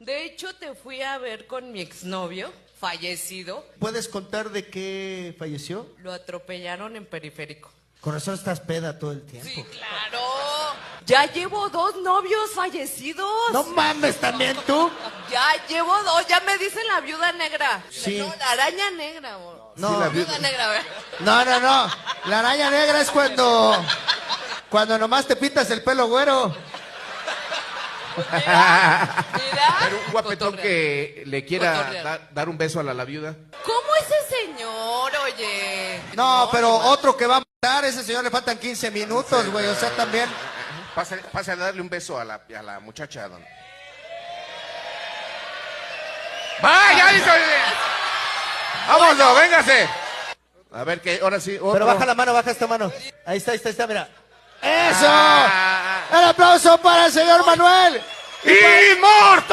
De hecho, te fui a ver con mi exnovio, fallecido. ¿Puedes contar de qué falleció? Lo atropellaron en Periférico. Con razón estás peda todo el tiempo. Sí, claro. Ya llevo 2 novios fallecidos. No mames, ¿también tú? Ya llevo 2, ya me dicen la viuda negra. Sí. No, la araña negra, amor. No. Sí, la viuda negra, ¿verdad? No. La araña negra es cuando nomás te pintas el pelo güero. Mira. Pero un guapetón Cotorrear. que le quiera Cotorrear. dar un beso a la viuda. ¿Cómo ese señor, oye? No, pero otro que va a matar, ese señor le faltan 15 minutos, güey, o sea, también. Pase a darle un beso a la muchacha, don. ¡Vaya! ¡Vámonos, véngase! A ver, que ahora sí, otro. Pero baja la mano, baja esta mano. Ahí está, mira. ¡Eso! Ah. ¡El aplauso para el señor Manuel! ¡Inmortal!